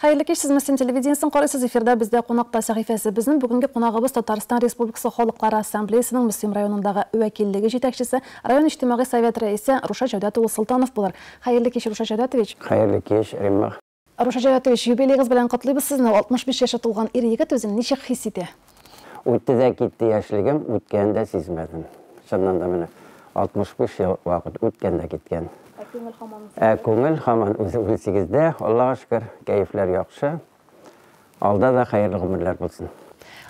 Hayırlı kеш, siz Müslüm телевидениесін қарайсыз. Эфирде бізде қонақта сәхифесі. Біздің бүгінгі қонағымыз Татарстан Республикасы Халықара Ассамблеясының Müslüm районындағы уәкиллігі жетекшісі, район иҗтимагый совет рәисе Руша Җәүдәтұлы Сұлтанов булыр. Хайырлы кеш, Руша Җәүдәтович. Хайырлы кеш, Римма. Руша Җәүдәтович, юбилейгіз белән котлыйбыз сезне. 65 яшьтә тулган ир егет үзен ничек хис итә? Үтте дә китте яшьлегем, үткәндә сизмәдем. Шуннан да менә 65 ел вакыт үткәндә киткән. Күңел һаман үзе 18-дә, Аллаһка шөкер, кәефләр яхшы. Алда да хәерле гомерләр булсын.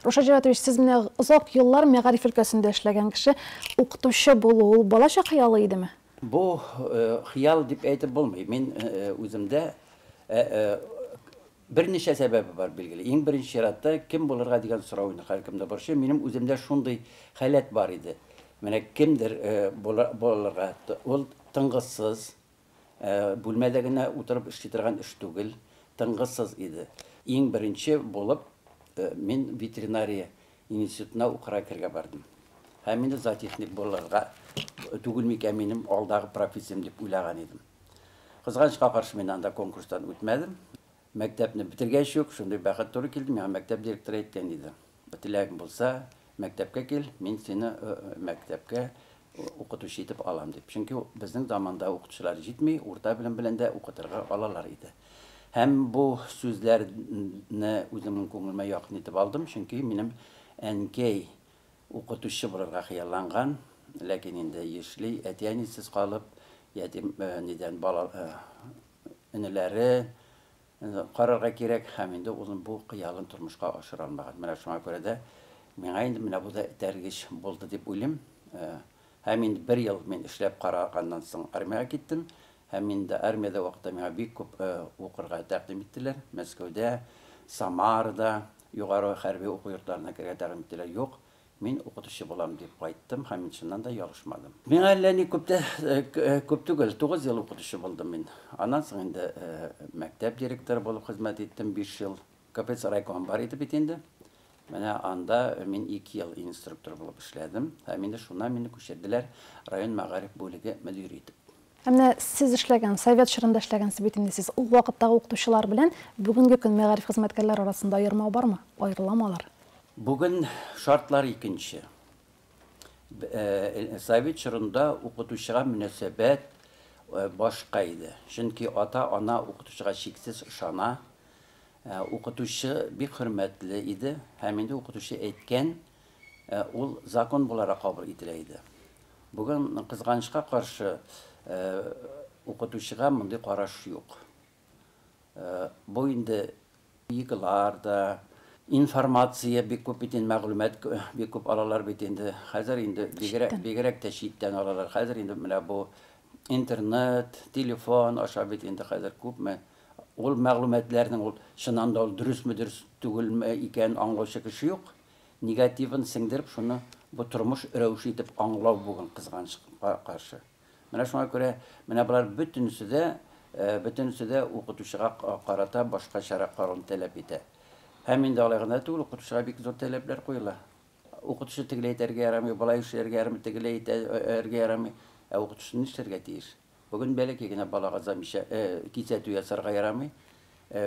Руша Җәүдәтович, сез менә озак еллар мәгариф өлкәсендә эшләгән кеше, укытучы булу ул балачак хыялы идеме? Бу хыял дип әйтеп булмый. Мин үземдә берничә сәбәбе бар билгеле. Иң беренче чиратта кем булырга дигән сорауны һәркемдә бар. Минем үземдә шундый халәт бар иде. Менә кемдер булырга, ул тыңгысыз, бүлмәдә генә утырып эшли торган эш түгел, тыңгысыз иде. Иң беренче булып мин ветеринария институтына укырга кергә бардым. Һәм инде зоотехник булырга түгел микән минем алдагы профессиям дип уйлаган идем. Кызганычка каршы мин анда конкурстан үтмәдем. Мәктәпне битергәч юк, шундый бәхет туры килде. Миңа мәктәп директоры әйткән иде. Теләгең булса, мәктәпкә кил, мин сине мәктәпкә укытучы итеп алам дип. Чөнки безнең заманда укытучылар җитми, урта белем белән дә укытырга алалар иде. Һәм бу сүзләрне үземнең күңелемә якын итеп алдым, чөнки минем әнкәй укытучы булырга хыялланган, ләкин инде яшьли, әти-әнисез калып, ятим нидән бала энеләре карарга кирәк, һәм инде ул бу хыялын тормышка ашыра алмаган. Менә шуңа күрә дә миңа инде менә бу да тәргиш булды дип уйлыйм. Һәм инде 1 ел мин эшләп караганнан соң армиягә киттем. Һәм инде армиядә вакытта миңа бик күп укырга тәкъдим иттеләр. Мәскәүдә, Самарада, югары хәрби уку йортларына кергә тәкъдим иттеләр. Юк, мин укытучы булам дип кайттым, һәм шуннан да ялгышмадым. Миңа әллә ни күп түгел, 9 ел укытучы булдым мин. Аннан соң инде мәктәп директоры булып хезмәт иттем 5 ел. КПСС райком бар иде бит инде. Менә анда мин 2 ел инструктор булып эшләдем. Һәм инде шуннан мине күчерделәр район мәгариф бүлеге мөдире итеп. Менә сез эшләгән, совет чорында эшләгән бит инде сез. Ул вакыттагы укытучылар белән бүгенге көн мәгариф хезмәткәрләр арасында аерма бармы? Аерыламалар. Бүген шартлар икенче. Совет чорында укытучыга мөнәсәбәт башка иде. Чөнки ата-ана укытучыга шиксез ышана. Укытучы бик хөрмәтле иде. Һәм инде укытучы әйткән, ул закон буларак кабул ителә иде. Бүген кызганычка каршы укытучыга мондый караш юк. Бу инде йыгыларда информация бик күп бит инде, мәгълүмат бик күп алалар бит инде. Хәзер инде бигрәк тә читтән алалар. Хәзер инде менә бу интернет, телефон аша бит инде хәзер күпме. Ул мәгълүматларның ул чыннан да дөресме, дөрес түгелме икән аңлаучы кеше юк. Негативын сеңдереп, шуны бу тормыш рәвеше итеп аңлау бүген кызганычка каршы. Менә шуңа күрә, менә булар бөтенесе дә укытучыга карата башка чара карауны таләп итә. Һәм инде алай гына түгел, укытучыга бик зур таләпләр куела. Укытучы тегеләй итәргә ярамый, балай эшләргә ярамый, тегеләй итәргә ярамый. Укытучы нишләргә тиеш? Бүген бәләкәй генә балага кисәтү ясарга ярамый.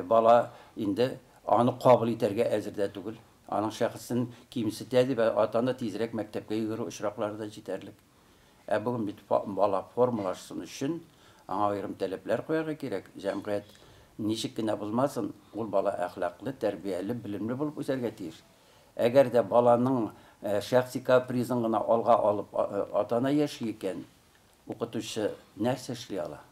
Бала инде аны кабул итәргә әзер дә түгел. Аның шәхсен кимсетә дип, ата-ана тизрәк мәктәпкә йөгерү очраклары да җитәрлек. Бүген бит бала формалашсын өчен аңа аерым таләпләр куярга кирәк. Җәмгыять ничек кенә булмасын, ул бала әхлаклы, тәрбияле, белемле булып үсәргә тиеш. Әгәр дә баланың шәхси капризын гына алга алып ата-ана яши икән, укытучы нәрсә эшли ала?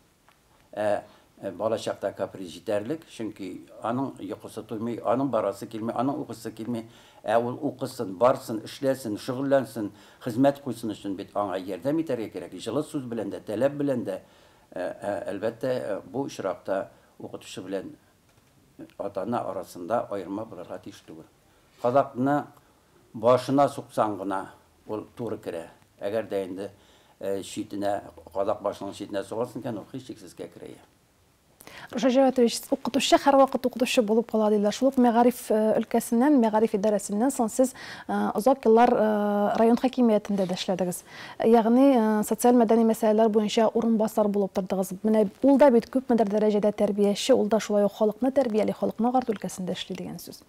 Бала чакта каприз җитәрлек, чөнки аның йокысы туймый, аның барасы килми, аның укысы килми. Ул укысын, барсын, эшләсен, шөгыльләнсен, хезмәт куйсын өчен бит аңа ярдәм итәргә кирәк. Җылы сүз белән дә, таләп белән дә. Әлбәттә, бу очракта укытучы белән ата-ана арасында аерма булырга тиеш түгел. Казакны башына суксаң гына ул туры керә. Әгәр дә инде шитенә, казак башының шитенә сугасың икән, ул һичшиксез керә. Руша Җаватович, укытучы һәрвакыт укытучы булып кала диләр. Шул ук мәгариф өлкәсеннән, мәгариф идарәсеннән соң сез озак еллар район хакимиятендә дә эшләдегез. Ягъни социаль мәдәни мәсьәләләр буенча урынбасар булып тордыгыз. Менә ул да бит күпмедер дәрәҗәдә тәрбияче, ул да шулай ук халыкны тәрбияли, халыкны агарту өлкәсендә эшли дигән сүз.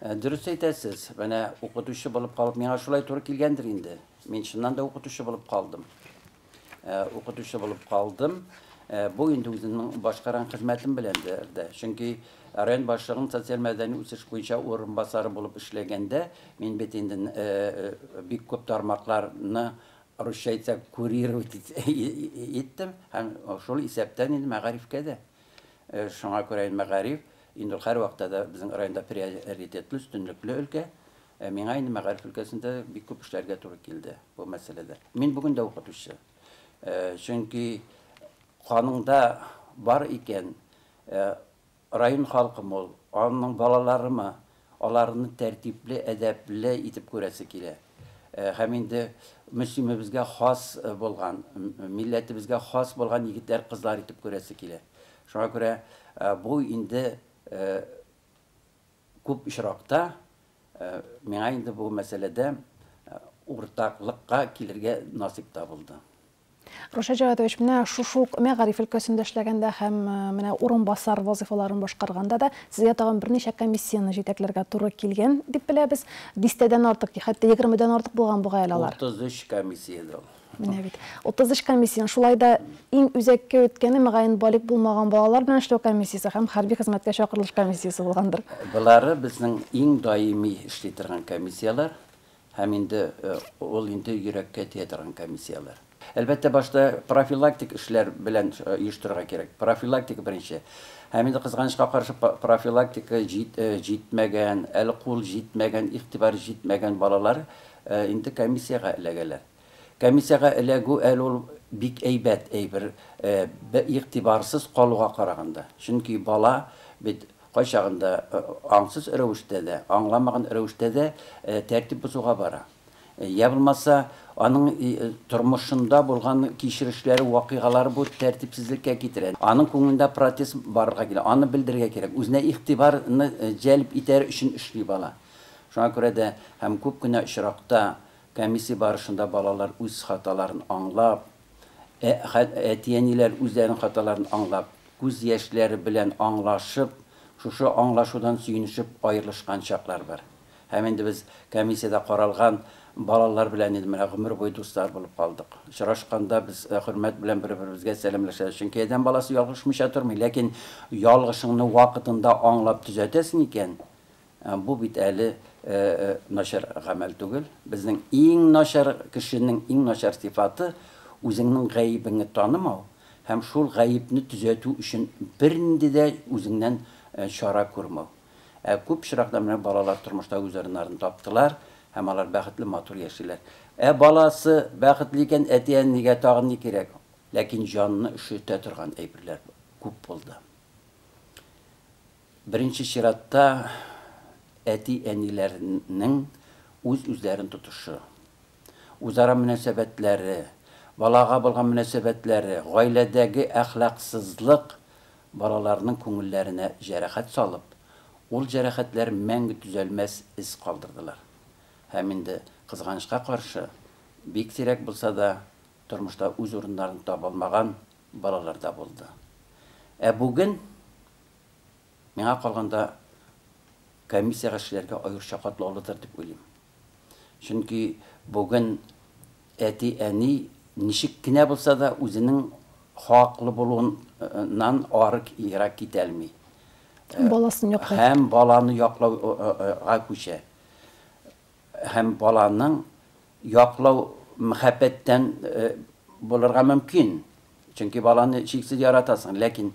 Дөрес әйтәсез. Менә укытучы булып калып, миңа шулай туры килгәндер инде. Мин чыннан да укытучы булып калдым. Укытучы булып калдым. Бу инде үзенең башкарган хезмәтем белән дә. Чөнки район башлыгының социаль мәдәни үсеш буенча урынбасары булып эшләгәндә, мин бит инде бик күп тармакларны русча әйтсәк курировать иттем. Һәм шул исәптән инде мәгарифкә дә. Шуңа күрә мәгариф инде һәр вакытта да безнең районда приоритетлы, өстенлекле өлкә. Миңа инде мәгариф өлкәсендә бик күп эшләргә туры килде бу мәсьәләдә. Мин бүген дә укытучы. Чөнки каныңда бар икән, район халкы мол, аның балаларымы, аларны тәртипле, әдәпле итеп күрәсе килә. Һәм инде мөслимебезгә хас булган, милләтебезгә хас булган егетләр, кызлар итеп күрәсе килә. Шуңа күрә бу инде күп очракта миңа инде бу мәсьәләдә уртаклыкка килергә насип табылды. Руша Җаватович, менә шушы мәгариф өлкәсендә эшләгәндә һәм менә урынбасар вазифаларын башкарганда да сезгә тагын берничә комиссияны җитәкләргә туры килгән дип беләбез. 10-тән артык, хәтта 20-дән артык булган бу гаиләләр. 33 комиссияда. Менә бит. 33 комиссияны шулай да иң үзәккә үткәне мөгаен балик булмаган балалар белән эшләү комиссиясе һәм хәрби хезмәткә чакырылыш комиссиясе булгандыр. Булары безнең иң даими эшли торган комиссиялар һәм инде ул инде йөрәккә тия торган комиссиялар. Әлбәттә башта профилактик эшләр белән оештырырга кирәк. Профилактика беренче. Һәм инде кызганычка каршы профилактика җитмәгән, әле кул җитмәгән, игътибар җитмәгән балалар инде комиссияга эләгәләр. Комиссияга эләгү әле ул бик әйбәт, игътибарсыз калуга караганда. Чөнки бала бит кайчагында аңсыз рәвештә дә, аңламаган рәвештә дә тәртип бозуга бара. Я булмаса аның тормышында булган кичерешләре, вакыйгалары бу тәртипсезлеккә китерә. Аның күңелендә протест барырга кирәк, аны белдерергә кирәк. Үзенә игътибарны җәлеп итәр өчен эшли бала. Шуңа күрә дә һәм күп кенә очракта комиссия барышында балалар үз хаталарын аңлап, әтиәниләр үзләренең хаталарын аңлап, күз яшьләре белән аңлашып, шушы аңлашудан сөенешеп аерылышкан чаклар бар. Һәм инде без комиссияда каралган балалар белән инде менә гомер буе дуслар булып калдык. Очрашканда без хөрмәт белән бер-беребезгә сәламләшәбез. Чөнки адәм баласы ялгышмыйча тормый, ләкин ялгышыңны вакытында аңлап төзәтәсең икән, бу бит әле начар гамәл түгел. Безнең иң начар кешенең иң начар сыйфаты үзеңнең гаибыңны танымау һәм шул гаибне төзәтү өчен бернинди дә үзеңнән чара күрмәү. Күп очракта менә балалар тормышта үзләрен таптылар. Һәм алар бәхетле матур яшиләр. Баласы бәхетле икән, әтиәнигә тагын ни кирәк? Ләкин җанны өшетә торган әйберләр күп булды. Беренче чиратта әти-әниләрнең үзләрен тотышы, үзара мөнәсәбәтләре, балага булган мөнәсәбәтләре, гаиләдәге әхлаксызлык балаларның күңелләренә җәрәхәт салып, ул җәрәхәтләр мәңге төзәлмәс из калдырдылар. Һәм инде кызганычка каршы бик сирәк булса да тормышта үз урыннарын таба алмаган балалар да булды. Бүген миңа калганда комиссияга эшләргә аеруча катлаулыдыр дип уйлыйм. Чөнки бүген әти-әни ничек кенә булса да үзенең хаклы булуыннан арык ерак китә алмый. Баласын яклый. Һәм баланы яклауга күчә. Һәм баланың яклау мәхәббәттән булырга мөмкин. Чөнки баланы чиксез яратасың, ләкин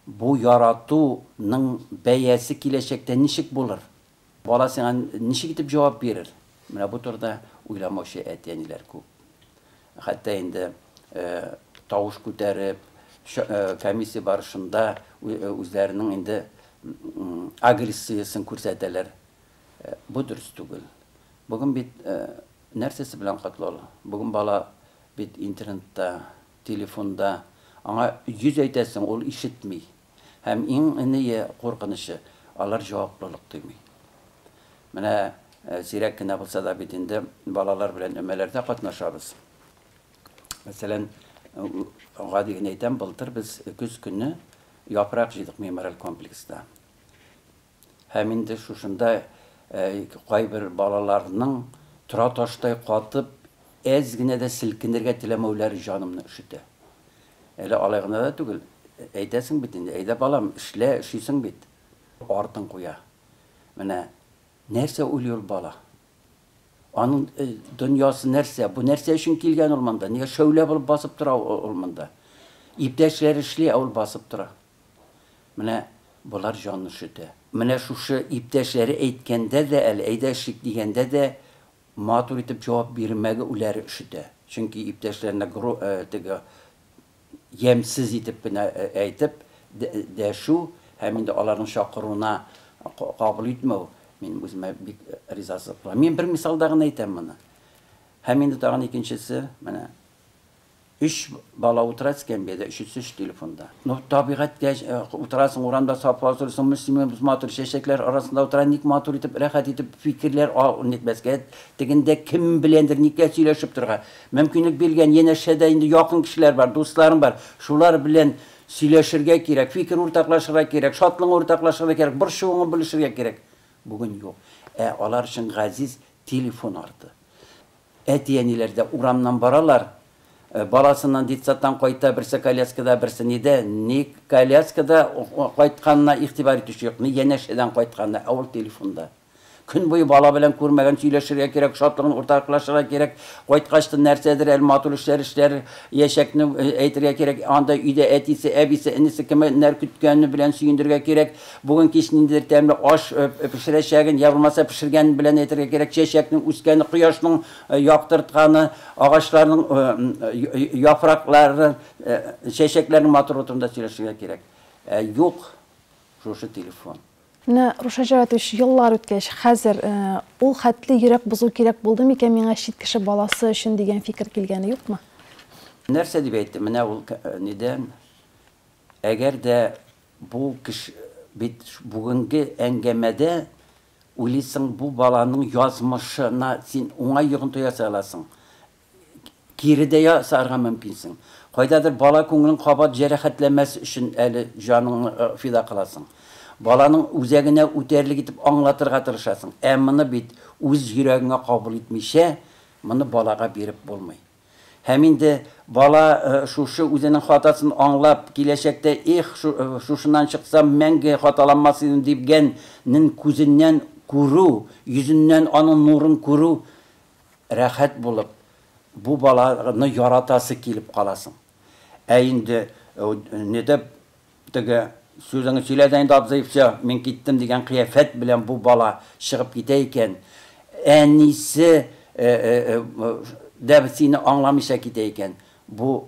бу яратуның бәясе киләчәктә ничек булыр? Бала сиңа ничек итеп җавап бирер? Менә бу турыда уйламаучы әти-әниләр күп. Хәтта инде тавыш күтәреп, комиссия барышында үзләренең инде агрессиясын күрсәтәләр. Бу дөрес түгел. Бүген бит нәрсәсе белән катлаулы? Бүген бала бит интернетта, телефонда, аңа 100 әйтәсең, ул ишетми. Hem inniye korkunuşu, alar cevaplılık duymuyor. Mene sirek kine bulsa da bitinde balalar bilen ömelerde katnaşabız. Mesela gadi neyden buldur biz 200 günü yaprak jıydık Memorial komplekste. Hem indi şuşunda bir balalarının tura taştay qatıp ezgine de silkinirge tilemevleri canımını üşüdü. Öyle alayğına da tügül. Eydesin bitinde, eyde balam, işiysin bit. Ardın koya. Mene, nerse oluyor bala? Onun dünyası nerse, bu nerse için kilgen olmanda, niye şöyle bulup basıp tura olmanda. İpteşler işliye ol basıp tura. Mene, bular canlı şüde. Mene şu ipteşleri eytkende de, eydeşlik diyende de, matur etip cevap vermege uları şüde. Çünkü ipteşlerine yemsiz etip eytip de şu hem de onların şakırına kabul etmiyor. Benim özüme bir rizasızlık var. Ben bir misal daha eytem bunu. Hem de daha ikincisi, bana 3 bala oturasken bir de 3 telefonda. No tabiat geç oturasın oranda sapazırsın Müslüman matur şeşekler arasında oturan nik matur etip rahat etip fikirler netmesket deginde kim bilendir nikah söyleşip durga. Mümkünlük bilgen yine şeyde indi yakın kişiler var, dostlarım var. Şular bilen söyleşirge gerek, fikir ortaklaşırga gerek, şatlığın ortaklaşırga gerek, bir şoğunu bilişirge gerek. Bugün yok. Onlar için gaziz telefon ardı. Etyenilerde uramdan baralar balasından ditsattan koyta birse kalyaskada birse nide ni kalyaskada koytkanına ihtibar etiş yok. Ni yeneşeden koytkanına avul telefonda. Gün boyu bala bilen kurmagan söyleşirge gerek, şatlığın ortaklaşırga gerek, koytkaçtı nersedir, elmatul işler, yeşekni eytirge gerek, anda üyde etisi, ebisi, enisi kime ner kütkenini bilen süyündürge gerek, bugün kişinin temli aş pişireşegin, yavrulmasa pişirgen bilen eytirge gerek, çeşeknin üskeni, kıyaşının yaktırtkanı, ağaçlarının yaprakları, çeşeklerin matur oturumda söyleşirge gerek. Yok, şu telefon. Ruşa Cavatoviç yıllar ötkeş, hazır ol xatli yürek buzu gerek buldu mu ki mena şit kişi balası için degen fikir kelgeni yok mu? Nerse dip eyttim, neden? Eğer de bu kişi bugünkü engemede ulisin bu balanın yazmışına sen ona yığıntı yasalasın. Geride ya sarga mümkünsin. Koydadır bala konuğunun kabat cerehatlemesi için eli canını fida kılasın. Balanın üzerine üterli gidip anlatırga tırışasın. Emmini bit, öz yüreğine kabul etmişe, bunu balaga berip bolmay. Hemin de bala şu üzerinin hatasını anlap, gelecekte şundan çıksam menge hatalanmasını dipgenin kuzinden kuru, yüzünden onun nurun kuru, rahat bulup, bu balanı yaratası gelip kalasın. Eyinde ne de sözünü söylediğin de abzayıfça men gittim degen kıyafet bilen bu bala çıkıp gideyken en iyisi dersini anlamışa gideyken bu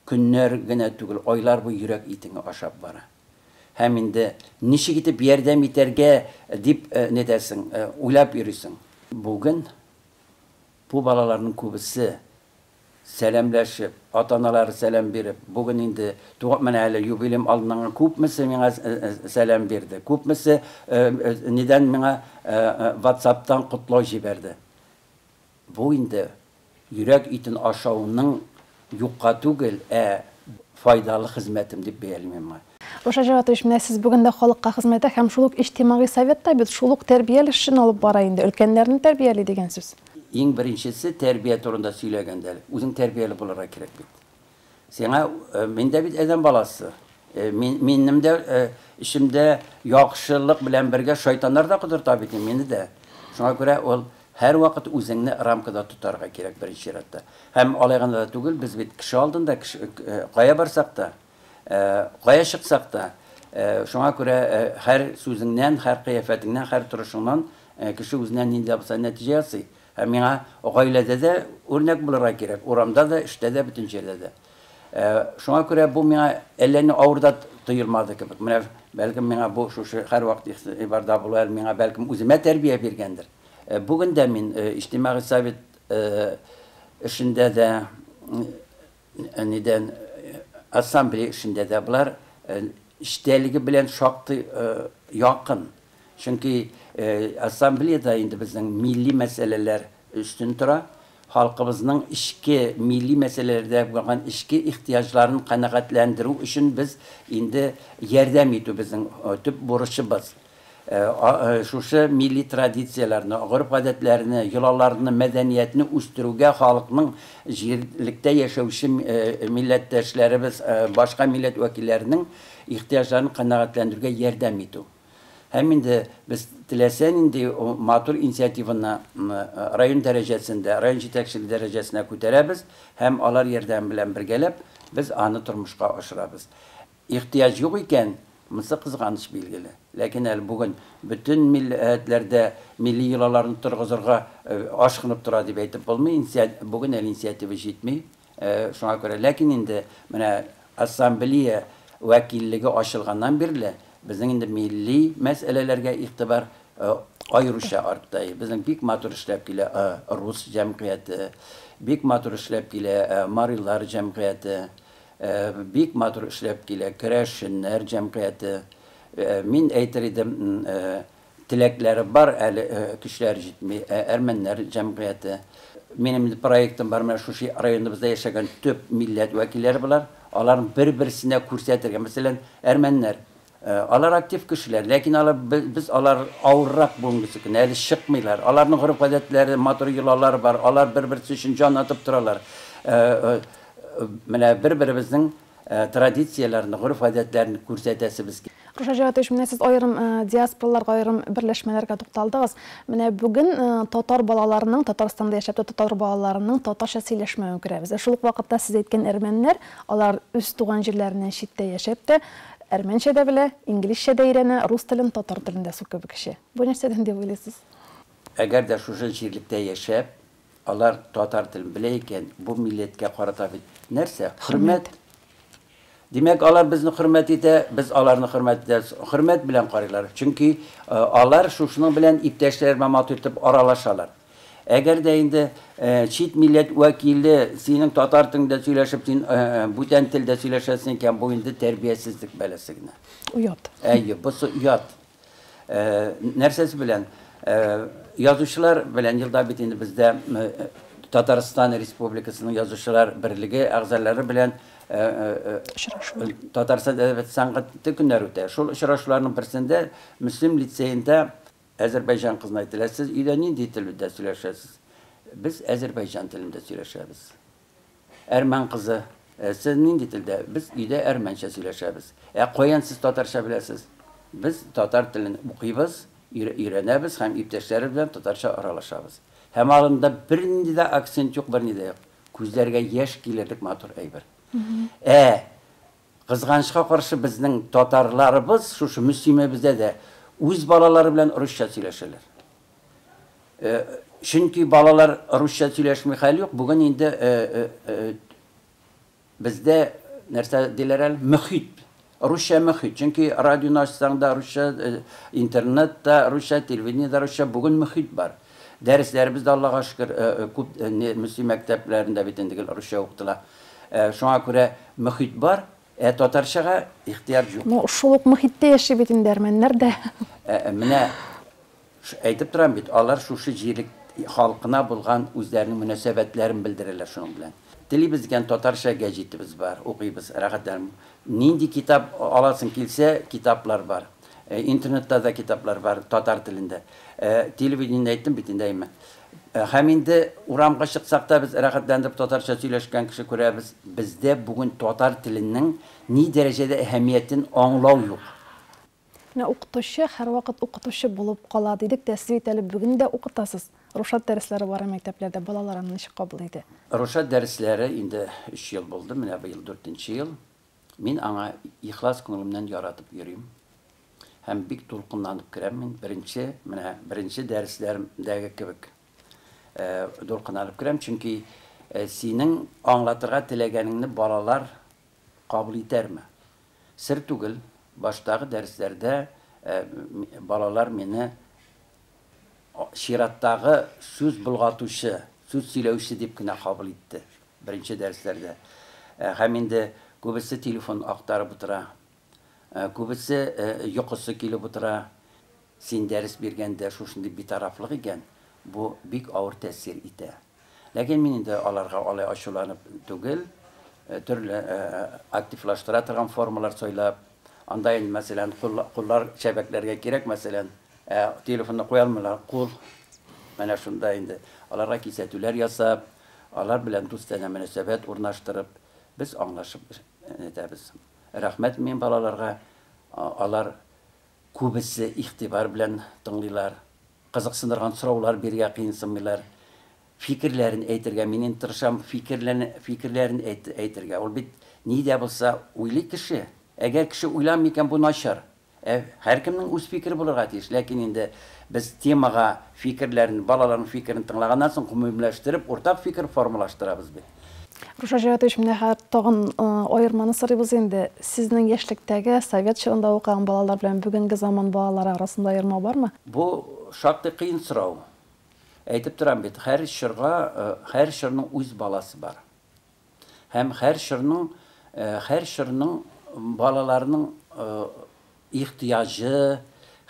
günler gene tügül oylar bu yürek itini aşap bara. Hemin de nişi gidip yerden biterge dip ne dersin uylap yürüsün. Bugün bu balaların kubisi selamlaşıp, atanaları selam verip, bugün indi tuğatmanayla yubilim alınan kupmisi bana selam verdi. Kupmisi neden bana WhatsApp'tan kutlu jiberdi. Bu indi yürek itin aşağının yukka tügül faydalı hizmetim deyip beğenmem. Ruşa Cavatoviç, siz bugün de halkka hizmete hem şuluk içtimai savetta bir şuluk terbiyeli işin alıp barayındı. Ülkenlerini terbiyeli degen söz. En birincisi terbiye turunda söylegenler. Uzun terbiyeli bularak gerek bit. Sana mende bir eden balası. Benim de işimde yakışırlık bilen birge şeytanlar da kudur tabii ki meni de. Şuna göre ol her vakit uzunlu ramkada tutarga gerek birinci şeratta. Hem alayğında da tügül biz bir kişi aldığında kaya barsak da, kaya çıksak da, şuna göre her sözünden, her kıyafetinden, her turuşundan kişi uzunluğun ninde yapsa netice yazı. Hem ailede de örnek bularak gerek. Oramda da, işte de, bütün yerde de. Şuna göre bu bana ellerini ağırda duyulmadı ki. Belki bana bu her vakit ibarda bular, bana belki üzüme terbiye vergendir. Bugün de ben içtimai savet işinde de neden asamble işinde de bular iştəliği bilen şaktı yakın. Çünkü asambleyada indi bizden milli meseleler üstün tura. Halkımızın işki, milli meselelerde olan işki ihtiyaçlarını kanaatlendiriu için biz indi yerdem ediyor bizim tüp borçumuz. Şu milli tradisiyalarını, grup adetlerini, yılalarını, medeniyetini üstürüge halkının jirlikte yaşayışı milletteşlerimiz, başka millet vekillerinin ihtiyaçlarını kanaatlendiriuge yerdem ediyor. Hem de biz tilesen indi o matur inisiyatifini rayon derecesinde, rayon yetekçiliği derecesine ko'tarabız. Hem alar yerden bilen birgelep biz anı turmuşqa aşırabız. İhtiyaç yok iken mısı kızganış bilgili. Lakin bugün bütün milletlerde milli yılalarını turguzurga aşkınıp tura deb aytib bolmay. Bugün inisiyatifi jetmey. Şuna göre lakin indi mana assambleya vakilligi açılgandan birle bizning indi milli meselelerge itibar ayırışa arttı. Bizim bik matur işlep kile Rus cemiyeti, bik matur işlep kile Marillar cemiyeti, bik matur işlep kile Kreşinler cemiyeti. Min eyteridim tilekleri var kişiler jitmi Ermeniler cemiyeti. Benim proyektim var şu şey rayonumuzda yaşayan tüp millet vekilleri var. Onların birbirine kursetirken mesela Ermeniler alar aktif kişiler, lakin biz alar ağırrak bulungusu ki, eli çıkmıyorlar. Aların grup adetleri, maturiyyalar var, alar birbirisi için can atıp duralar. Birbirimizin tradisiyalarını, grup adetlerini көрсәтәсе biz. Ruşa Cevdet Mine siz ayırım diasporalarga ayırım birleşmelerge toktaldınız. Mine bugün Tatar balalarının, Tatarstanda yaşap Tatar balalarının Tatarça söyleşmeyi görüyoruz. Şuluk vakitte siz etken Ermeniler, alar üst tuğan jirlerinden şitte yaşaptı. Ermenice de bile, İngilizce de öğrene, Rus dilin, Tatar dilinde su köpü kişi. Bu nereden de biliyorsunuz? Eğer de şu jirlikte yaşap, alar Tatar dilini bileyken bu milletke karatabi nerse hürmet. Demek alar bizni hürmet ede, biz alarını hürmet ederiz. Hürmet bilen qaraylar. Çünkü alar şuşunun bilen ipteşlerime matürtüp aralaşalar. Eğer de indi çift millet vekili senin Tatar dilinde söyleşip sen buten tilde söyleşesinken bu indi terbiyesizlik belesigne. Uyat. Bu uyat. Nersesi bilen yazışlar bilen yılda bitindi bizde Tataristan Respublikası'nın yazışlar birliği ağzaları bilen Tataristan Edebiyat Sanatı günleri öter. Şu ışıraşlarının birisinde Müslüm Liseyinde Azerbaycan kızına ettiler. Siz İde nindi dilinde söyleşesiniz? Biz Azerbaycan dilinde söyleşeriz. Ermen kızı siz nindi dilde? Biz İde Ermence söyleşeriz. Koyan siz Tatarca bilesiniz. Biz Tatar dilini okuyuz, öğreniriz, hem ipteşleri bilen Tatarca aralaşırız. Hem alında birinde de aksent yok, birinde de yok. Gözlerge yaş gelirlik matur eyber. Kızgançka karşı bizning Tatarlarımız, şu Müslüme bize de öz balaları bilen Rusça söyleşirler. Çünkü balalar Rusça söyleşmeyi hali yok. Bugün indi bizde nerede dilerel mühit. Rusça mühit. Çünkü radyo açsanda Rusça, internette Rusça, televizyonda Rusça bugün mühit var. Derslerimizde Allah'a şükür Müslüman mekteplerinde bitindik Rusça okudular. Şuna göre mühit var. Tatarçaga ihtiyaç yok. Şuluk mühitte yaşayıp bitin Ermeniler de. Mine aytıp duran bit. Alar şu jirlik halkına bulgan özlerinin münasebetlerini bildirirler şunun bilen. Dili bizgen Tatarça gecitimiz var, okuyubuz, rahatlarım. Nindi kitap alasın kilse kitaplar var. İnternette de kitaplar var Tatar dilinde. Televizyonda aytdım bitindeyim. Heminde uramga çıksak da biz rahatlandırıp Tatarça söyleşken kişi görüyoruz. Bizde bugün Tatar dilinin ne derecede ehemmiyetin anlağı yok. Okutuşu her vakit okutuşu bulup kala dedik de siz bugün de okutasız. Ruşat dersleri var mekteplerde balalarının işi kabul edildi. Ruşat dersleri indi 3 yıl oldu. Mine bu yıl 4. yıl. Ben ana ihlas konumundan yaratıp yürüyüm. Hem bik dolkunlanıp kirem. Birinci derslerimdeki gibi dolkunlanıp kirem. Çünkü senin anlatırga tilegenini balalar kabul eder mi? Sır tugul, baştaki derslerde balalar beni şirattағы söz bulgatuşu, söz söyleyüşü deyip kine kabul etti. Birinci derslerde. Hem indi köbüsü telefon aktarıp otura. Күбесе йокысы килеп утыра. Син дәрес биргәндә шушындый битарафлык икән, бу бик авыр тәэсир итә. Ләкин мин инде аларга алай ачуланып түгел, төрле активлаштыра торган формалар сойлап, анда инде мәсәлән куллар шәбәкләргә кирәк, мәсәлән, телефонны куя алмыйлар, кул. Менә шунда инде аларга кисәтүләр ясап, алар белән дустана мөнәсәбәт урнаштырып, без аңлашып итәбез. Рәхмәт мин балаларга, алар күбесе игътибар белән тыңлыйлар, кызыксындырган сораулар биргә кыйынсынмыйлар, фикерләрен әйтергә, мин тырышам фикерләрен әйтергә. Ул бит ни дә булса уйлый кеше. Әгәр кеше уйламый икән, бу начар. Һәркемнең үз фикере булырга тиеш, ләкин инде без темага фикерләрен, балаларның фикерен тыңлаганнан соң гомумләштереп, уртак фикер формалаштырабыз бит. Руша Җаватович, менә тагын аерманы сорыйбыз инде. Сезнең яшьлектәге Совет чорында укыган балалар белән бүгенге заман балалары арасында аерма бармы? Бу шактый кыен сорау. Әйтеп торам бит, һәр чорның үз баласы бар. Һәм һәр чорның балаларының ихтыяҗы,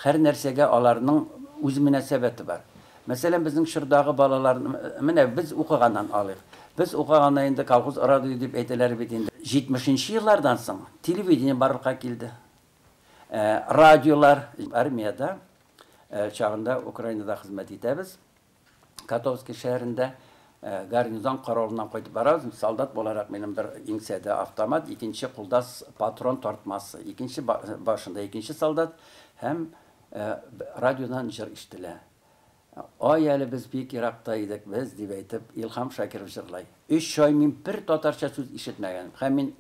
һәр нәрсәгә аларның үз мөнәсәбәте бар. Мәсәлән, безнең чордагы балалар, менә без укыганнан алыйк. Biz укыганда инде колхоз радио дип әйтәләр бит инде. 70-нче еллардан соң телевидение барлыкка килде. Радиолар армияда чагында Украинада хезмәт итәбез. Котовский шәһәрендә гарнизон каравылыннан кайтып барабыз. Солдат буларак минем бер иңсәдә автомат, икенче кулда патрон тартмасы. Икенче башында икенче солдат һәм радиодан җыр ишетелә. Ай әле без бик еракта идек, без дип әйтеп Илһам Шакиров җырлай. 3 ай мин бер татарча сүз ишетмәгән. Һәм мин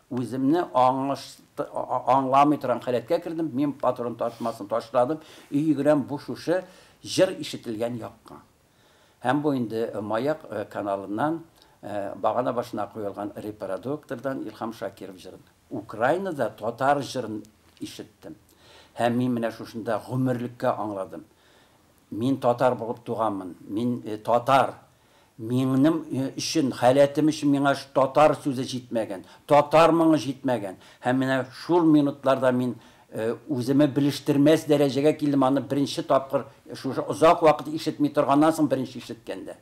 үземне аңламый торган хәләткә кердем. Мин патрон тартмасын ташладым. Йөгерәм бу шушы җыр ишетелгән якка. Һәм бу инде Маяк каналыннан багана башына куелган репродуктордан Илһам Шакиров җырын. Украинада татар җырын ишеттем. Һәм мин менә шушында гомерлеккә аңладым. Мин татар булып туганмын. Мин татар. Минем өчен, хәләтем өчен миңа татар сүзе җитмәгән. Татар моңы җитмәгән. Һәм менә шул минутларда мин үземе белештермәс дәрәҗәгә килдем. Аны беренче тапкыр шушы озак вакыт ишетми торганнан соң беренче ишеткәндә.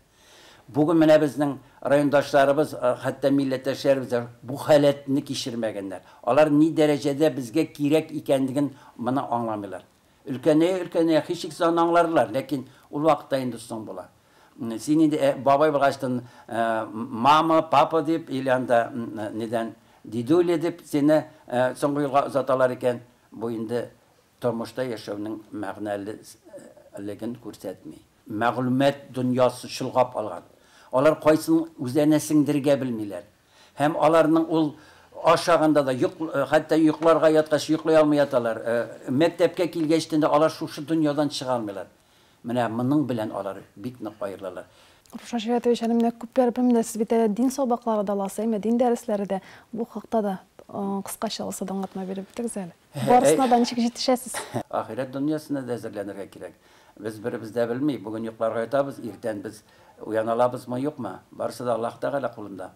Бүген менә безнең райондашларыбыз, хәтта милләттәшләребез бу хәләтне кичермәгәннәр. Алар ни дәрәҗәдә безгә кирәк икәнлеген моны аңламыйлар. Өлкәнә һичшиксез аңларлар, ләкин ул вакытта инде соң була. Син инде бабай булгачлан мама, папа дип, или анда недән дидуля дип сине соңгы елга озаталар икән, бу инде тормышта яшәүнең мәгънәлелеген күрсәтми. Мәгълүмат дөньясы шылгап алган. Алар кайсын үзләренә сеңдергә белмиләр. Һәм аларның ул ашаганда да хәтта йокларга яткач йоклый алмый яталар. Мәктәпкә килгәчтә алар шушы дөньядан чыга алмыйлар. Менә моның белән алар бик нык аерылалар. Руша Җаватович, менә күпләр белмәде, сез бит дин сабаклары да аласыз, дин дәресләре дә бу хакта да кыскача булса да аңлатма биреп битегез әле. Барысына да ничек җитешәсез? Ахират дөньясына да әзерләнергә кирәк. Без беребездә белми, бүген йокларга ятабыз, иртән без уяналабызмы, юкмы? Барысы да Аллаһ Тәгалә кулында.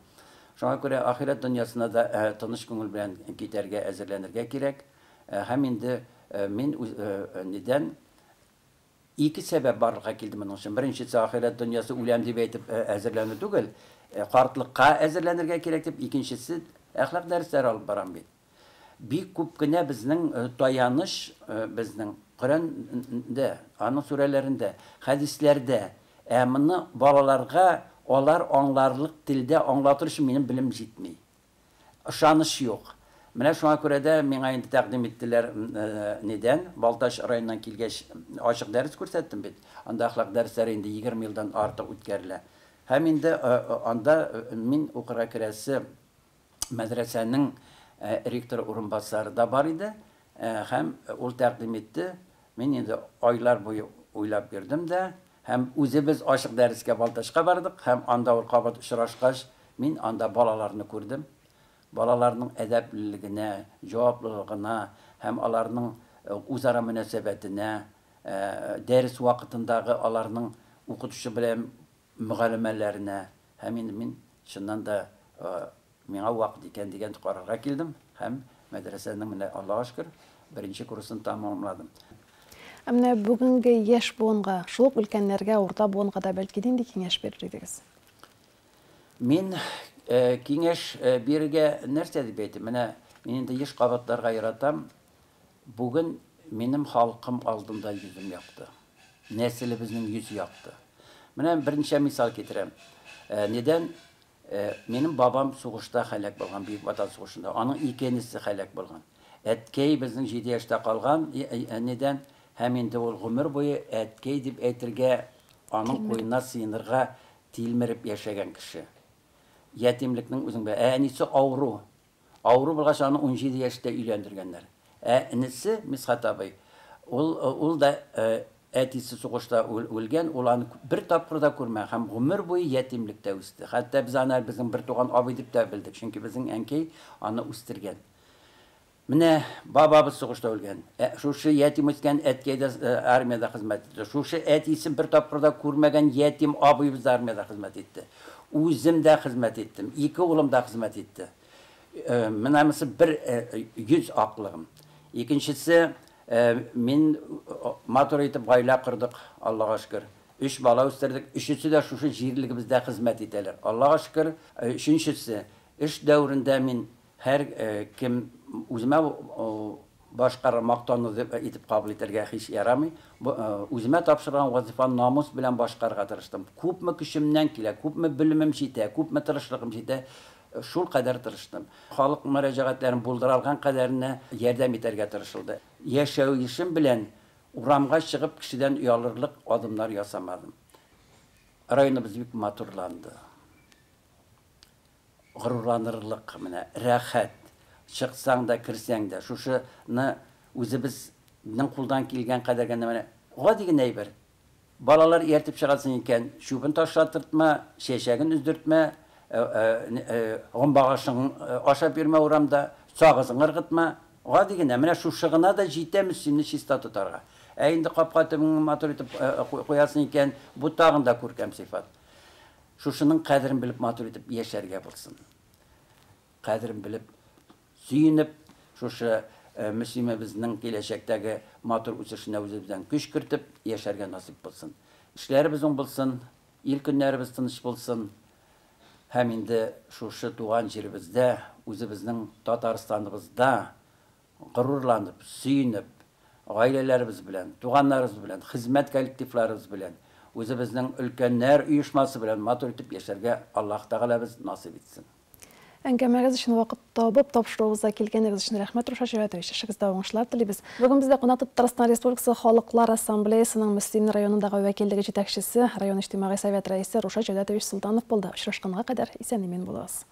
Шуңа күрә ахират дөньясына да тыныч күңел белән китәргә, әзерләнергә кирәк. Һәм инде мин нидән ике сәбәп барлыкка килде моның өчен. Беренчесе ахират дөньясы үләм дип әйтеп әзерләнү түгел, картлыкка әзерләнергә кирәк дип, икенчесе әхлак дәресләре алып барам бит. Бик күп кенә безнең таяныш безнең Коръәндә, аның сүрәләрендә, хәдисләрдә, моны балаларга алар аңларлык телдә аңлатыр өчен минем белем җитми. Ышаныч юк. Менә шуңа күрә дә миңа инде тәкъдим иттеләр недән, Балташ районыннан килгәч ачык дәрес күрсәттем бит. Анда әхлак дәресләре инде 20 елдан артык үткәрелә. Һәм инде анда мин укырга керәсе мәдрәсәнең ректор урынбасары да бар иде. Һәм ул тәкъдим итте. Мин инде айлар буе уйлап йөрдем дә, һәм үзебез ачык дәрескә Балташка бардык, һәм анда ул кабат очрашкач, мин анда балаларны күрдем. Балаларның әдәплелегенә, җаваплылыгына, һәм аларның үзара мөнәсәбәтенә, дәрес вакытындагы аларның укытучы белән мөгалимәләренә, һәм инде мин чыннан да миңа вакыт икән дигән карарга килдем, һәм Мәдрәсәнең менә Аллаһка шөкер беренче курсын тәмамладым. Менә бүгенге яшь буынга, шул ук өлкәннәргә, урта буынга да бәлки нинди киңәш бирер идегез? Мин киңәш бирергә нәрсә дип әйтим? Менә мин инде еш кабатларга яратам. Бүген минем халкым алдында йөзем якты. Нәселебезнең йөз якты. Менә беренче мисал китерәм. Нидән? Минем бабам сугышта хәлак булган, Бөек Ватан сугышында. Аның икенчесе хәлак булган. Әткәй безнең 7 яшьтә калган. Нидән? Һәм инде ул гомер буе әткәй дип әйтергә, аның куенына сыенырга тилмереп яшәгән кеше. Ятимлекнең үзең бе, әнисе авыру. Авыру булгач аны 17 яшьтә өйләндергәннәр. Әнисе Мисхат абый, ул да әтисе сугышта үлгән, ул аны бер тапкыр да күрмәгән һәм гомер буе ятимлектә үсте. Хәтта без аны безнең бер туган абый дип тә белдек, чөнки безнең әнкәй аны үстергән. Менә бабабыз сугышта үлгән. Шушы ятим үскән әткәй дә армияда хезмәт итте. Шушы әтисе бер тапкыр да күрмәгән ятим абыйыбыз армияда хезмәт итте. Үзем дә хезмәт иттем. 2 улым да хезмәт итте. Менә бер 100 аклыгым. Икенчесе, мин матур итеп гаилә кырдык, Аллаһка шөкер. 3 бала үстердек. Өчесе дә шушы җирлегебездә хезмәт итәләр. Аллаһка шөкер. Өченчесе, эш дәврендә мин һәр кем үземә башкара мактауны итеп кабул итәргә һич ярамый. Үземә тапшырган вазифаны намус белән башкарга тырыштым. Күпме көчемнән килә, күпме белемем җитә, күпме тырышлыгым җитә, шул кадәр тырыштым. Халык мөрәҗәгатьләрен булдыралган кадәренә ярдәм итәргә тырышылды. Яшәү белән урамга чыгып кешедән уялырлык адымнар ясамадым. Районыбыз бик матурланды. Горурланырлык, менә рәхәт. Чыксаң да, кирсәң дә, шушыны үзебезнең кулдан килгән кадәргә менә гади генә әйбер. Балалар ертеп чыгасың икән, шубын ташлатыртма, чәчәген үздертмә, гомбагашың ашап йөрмә урамда, сагызың ыргытма. Гади генә менә шушы гына да җитәме синне чиста тотарга. Инде капка төбен матур итеп куясың икән, бу тагын да күркәм сыйфат. Шушының кадерен белеп матур итеп яшәргә булсын. Кадерен белеп сөйініп, шушы мөслимебезнең киләчәктәге матур үсешенә үзебездән көч кертеп, яшәргә насип булсын. Эшләребез уң булсын, ил көннәребез тыныч булсын. Һәм инде шушы туган җиребездә, үзебезнең Татарстаныбызда горурланып, сөйінеп, гаиләләребез белән, туганнарыбыз белән, хезмәт коллективларыбыз белән, үзебезнең өлкәннәр оешмасы белән матур итеп яшәргә Аллаһ Тәгаләбез насип итсен. Әңгәмәгез өчен вакыт табып, тапшыруыгызга килгәнегез өчен рәхмәт, Руша Җәүдәтович. Эшегездә уңышлар телибез. Бүген бездә кунакта Татарстан Республикасы Халыклар Ассамблеясының Мөслим районындагы вәкиллеге җитәкчесе, район иҗтимагый совет рәисе Руша Җәүдәтович Султанов булды. Очрашканга кадәр исән-имин булыгыз.